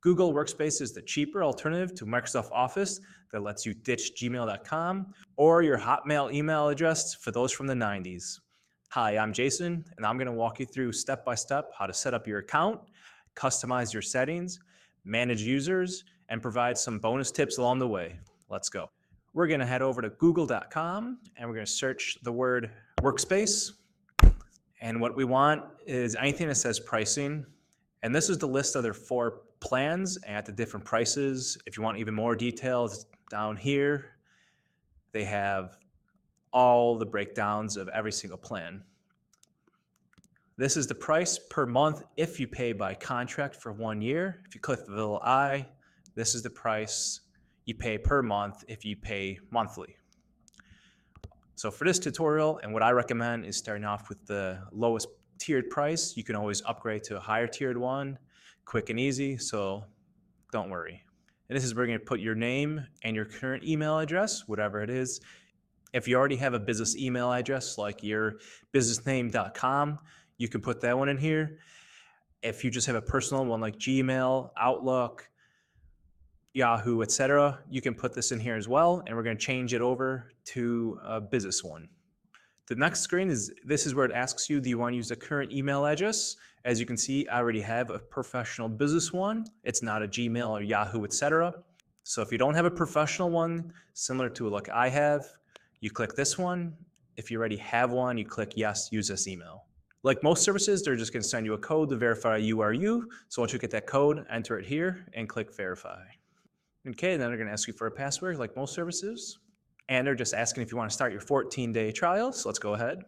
Google Workspace is the cheaper alternative to Microsoft Office that lets you ditch gmail.com or your Hotmail email address for those from the 90s. Hi, I'm Jason, and I'm going to walk you through step by step how to set up your account, customize your settings, manage users, and provide some bonus tips along the way. Let's go. We're going to head over to google.com and we're going to search the word Workspace. And what we want is anything that says pricing. And this is the list of their 4 plans at the different prices. If you want even more details, down here, they have all the breakdowns of every single plan. This is the price per month if you pay by contract for 1 year. If you click the little I, this is the price you pay per month if you pay monthly. So for this tutorial, and what I recommend is starting off with the lowest tiered price. You can always upgrade to a higher tiered one, quick and easy, so don't worry. And this is where you're going to put your name and your current email address, whatever it is. If you already have a business email address like your businessname.com, you can put that one in here. If you just have a personal one like Gmail, Outlook, Yahoo, etc., you can put this in here as well, and we're going to change it over to a business one. The next screen is, this is where it asks you, do you want to use the current email address? As you can see, I already have a professional business one. It's not a Gmail or Yahoo, etc. So if you don't have a professional one, similar to like I have, you click this one. If you already have one, you click yes, use this email. Like most services, they're just going to send you a code to verify you are you. So once you get that code, enter it here and click verify. Okay, then they're going to ask you for a password like most services. And they're just asking if you want to start your 14-day trial. So let's go ahead.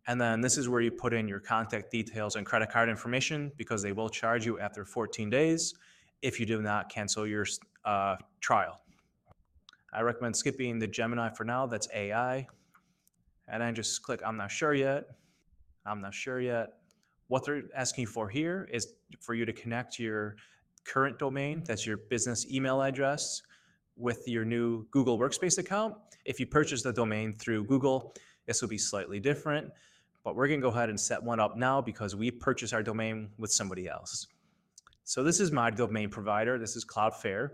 And then this is where you put in your contact details and credit card information because they will charge you after 14 days if you do not cancel your trial. I recommend skipping the Gemini for now. That's AI. And then just click I'm not sure yet. I'm not sure yet. What they're asking for here is for you to connect your current domain, that's your business email address, with your new Google Workspace account. If you purchase the domain through Google, this will be slightly different, but we're gonna go ahead and set one up now because we purchased our domain with somebody else. So this is my domain provider. This is Cloudflare,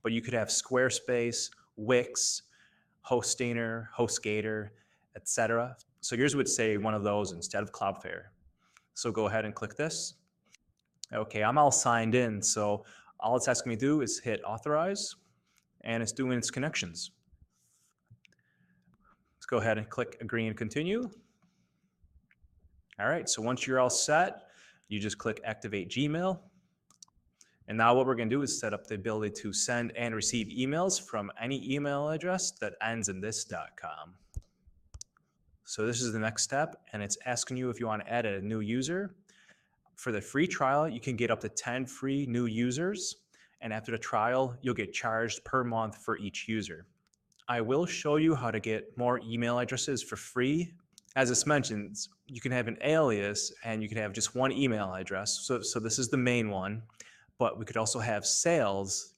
but you could have Squarespace, Wix, Hostgator, HostGator, etc. So yours would say one of those instead of Cloudflare. So go ahead and click this. Okay, I'm all signed in, so all it's asking me to do is hit authorize, and it's doing its connections. Let's go ahead and click agree and continue. All right, so once you're all set, you just click activate Gmail. And now what we're going to do is set up the ability to send and receive emails from any email address that ends in this.com. So this is the next step, and it's asking you if you want to add a new user. For the free trial, you can get up to 10 free new users. And after the trial, you'll get charged per month for each user. I will show you how to get more email addresses for free. As this mentions, you can have an alias and you can have just one email address. So this is the main one, but we could also have sales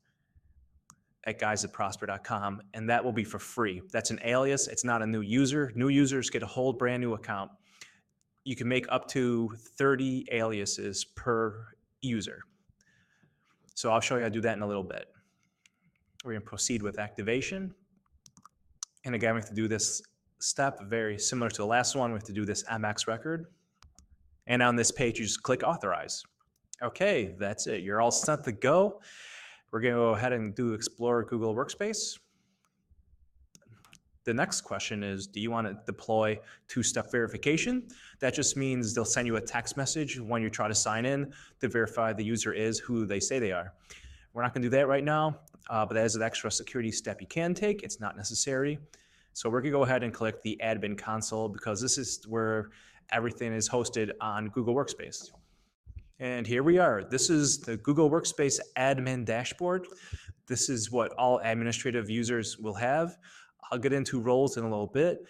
at guys@prosper.com, and that will be for free. That's an alias. It's not a new user. New users get a whole brand new account. You can make up to 30 aliases per user. So I'll show you how to do that in a little bit. We're going to proceed with activation. And again, we have to do this step very similar to the last one. We have to do this MX record. And on this page, you just click authorize. Okay, that's it. You're all set to go. We're going to go ahead and do Explore Google Workspace. The next question is, do you want to deploy two-step verification? That just means they'll send you a text message when you try to sign in to verify the user is who they say they are. We're not going to do that right now, but that is an extra security step you can take. It's not necessary. So we're going to go ahead and click the admin console because this is where everything is hosted on Google Workspace. And here we are. This is the Google Workspace admin dashboard. This is what all administrative users will have. I'll get into roles in a little bit.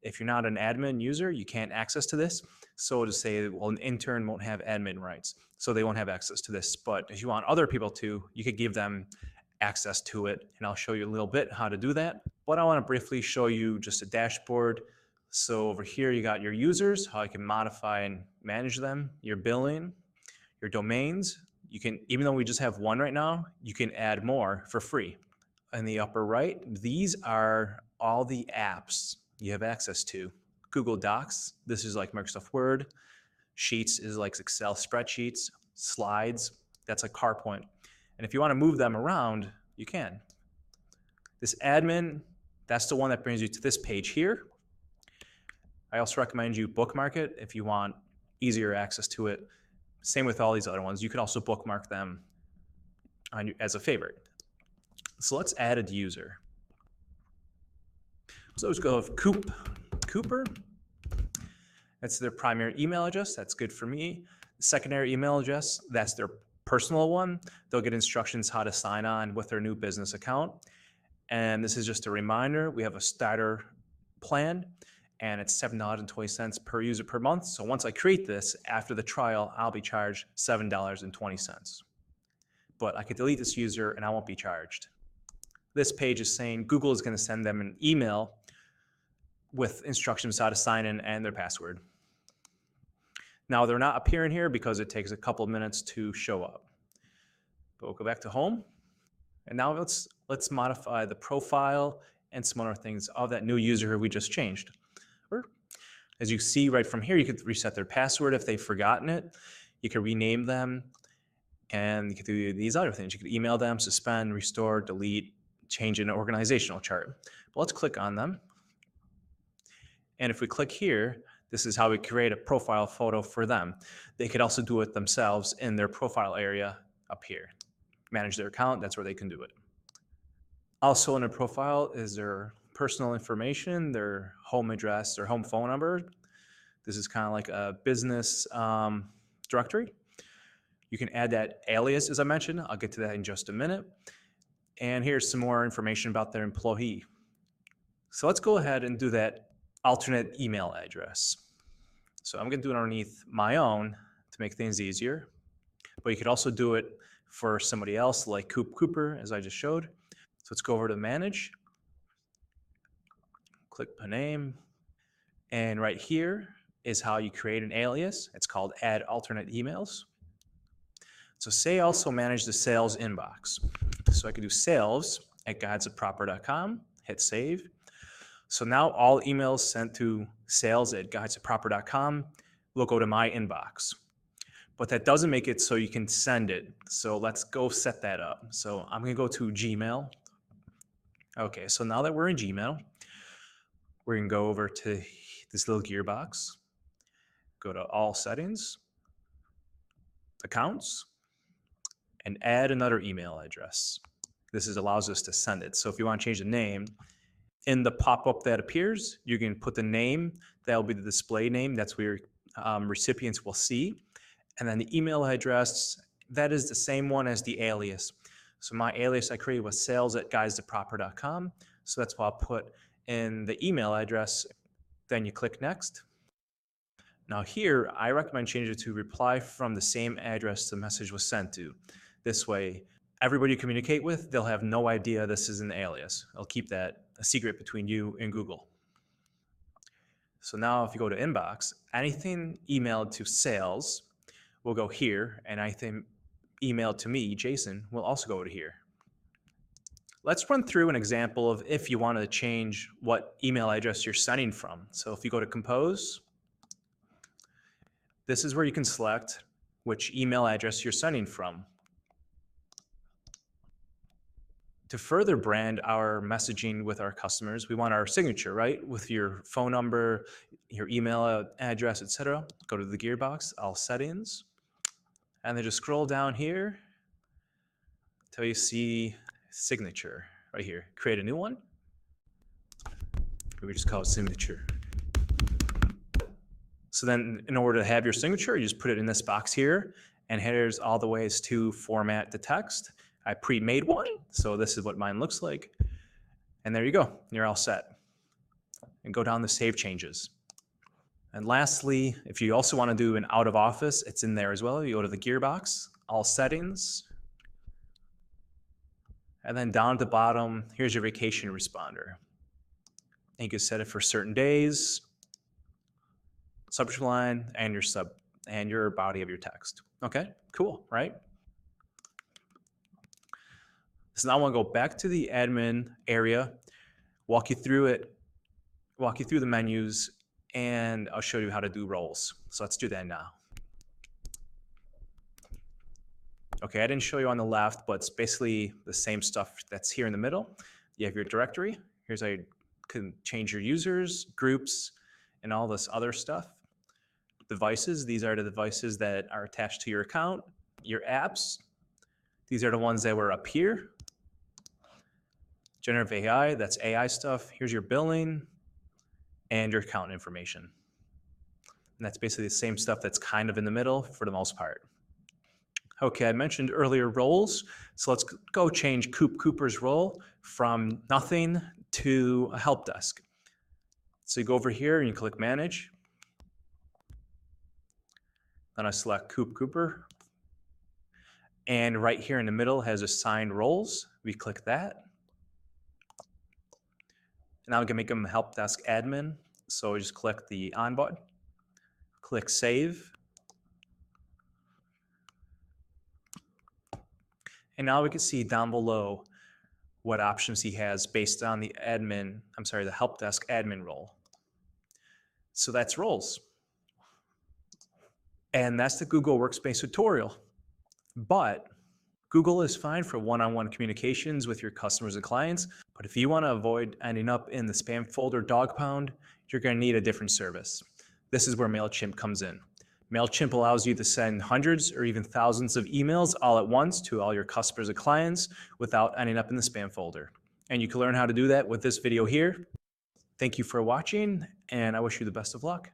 If you're not an admin user, you can't access to this. So to say, well, an intern won't have admin rights, so they won't have access to this. But if you want other people to, you could give them access to it. And I'll show you a little bit how to do that. But I want to briefly show you just a dashboard. So over here, you got your users, how you can modify and manage them, your billing, your domains, You can, even though we just have one right now, you can add more for free. In the upper right, these are all the apps you have access to. Google Docs, this is like Microsoft Word. Sheets is like Excel spreadsheets. Slides, that's like PowerPoint. And if you want to move them around, you can. This admin, that's the one that brings you to this page here. I also recommend you bookmark it if you want easier access to it. Same with all these other ones. You can also bookmark them as a favorite. So let's add a user. So let's go with Cooper. That's their primary email address. That's good for me. Secondary email address, that's their personal one. They'll get instructions how to sign on with their new business account. And this is just a reminder, we have a starter plan and it's $7.20 per user per month. So once I create this, after the trial, I'll be charged $7.20. But I could delete this user and I won't be charged. This page is saying Google is going to send them an email with instructions how to sign in and their password. Now they're not appearing here because it takes a couple minutes to show up. But we'll go back to home. And now let's modify the profile and some other things of that new user who we just changed. As you see right from here, you could reset their password if they've forgotten it. You can rename them, and you could do these other things. You could email them, suspend, restore, delete, change an organizational chart. But let's click on them. And if we click here, this is how we create a profile photo for them. They could also do it themselves in their profile area up here. Manage their account, that's where they can do it. Also in a profile is their personal information, their home address, their home phone number. This is kind of like a business directory. You can add that alias, as I mentioned. I'll get to that in just a minute. And here's some more information about their employee. So let's go ahead and do that alternate email address. So I'm going to do it underneath my own to make things easier. But you could also do it for somebody else like Cooper, as I just showed. So let's go over to manage, click the name, and right here is how you create an alias. It's called add alternate emails. So say also manage the sales inbox. So I could do sales@guidesofproper.com, hit save. So now all emails sent to sales@guidesofproper.com will go to my inbox. But that doesn't make it so you can send it. So let's go set that up. So I'm going to go to Gmail. Okay, so now that we're in Gmail, we're going to go over to this little gearbox, go to all settings, accounts, and add another email address. This allows us to send it. So if you want to change the name, in the pop-up that appears, you can put the name. That will be the display name. That's where recipients will see. And then the email address, that is the same one as the alias. So my alias I created was sales@guidesofproper.com. So that's what I'll put in the email address. Then you click next. Now here, I recommend changing it to reply from the same address the message was sent to. This way, everybody you communicate with, they'll have no idea this is an alias. I'll keep that a secret between you and Google. So now if you go to inbox, anything emailed to sales will go here, and anything emailed to me, Jason, will also go to here. Let's run through an example of if you want to change what email address you're sending from. So if you go to compose, this is where you can select which email address you're sending from. To further brand our messaging with our customers, we want our signature, right? With your phone number, your email address, etc. Go to the gearbox, all settings, and then just scroll down here until you see signature right here. Create a new one. We just call it signature. So then in order to have your signature, you just put it in this box here, and here's all the ways to format the text. I pre-made one, so this is what mine looks like. And there you go, you're all set. And go down to save changes. And lastly, if you also want to do an out of office, it's in there as well. You go to the gearbox, all settings, and then down at the bottom, here's your vacation responder. And you can set it for certain days, subject line, and your body of your text. Okay, cool, right? So now I want to go back to the admin area, walk you through it, walk you through the menus, and I'll show you how to do roles. So let's do that now. Okay, I didn't show you on the left, but it's basically the same stuff that's here in the middle. You have your directory. Here's how you can change your users, groups, and all this other stuff. Devices, these are the devices that are attached to your account. Your apps, these are the ones that were up here. Generative AI, that's AI stuff. Here's your billing and your account information. And that's basically the same stuff that's kind of in the middle for the most part. Okay, I mentioned earlier roles, so let's go change Coop Cooper's role from nothing to a help desk. So you go over here and you click Manage. Then I select Coop Cooper. And right here in the middle has assigned roles. We click that. Now we can make him help desk admin. So we just click the on button, click Save. And now we can see down below what options he has based on the help desk admin role. So that's roles. And that's the Google Workspace tutorial. But Google is fine for one-on-one communications with your customers and clients. But if you want to avoid ending up in the spam folder dog pound, you're going to need a different service. This is where MailChimp comes in. MailChimp allows you to send hundreds or even thousands of emails all at once to all your customers and clients without ending up in the spam folder. And you can learn how to do that with this video here. Thank you for watching, and I wish you the best of luck.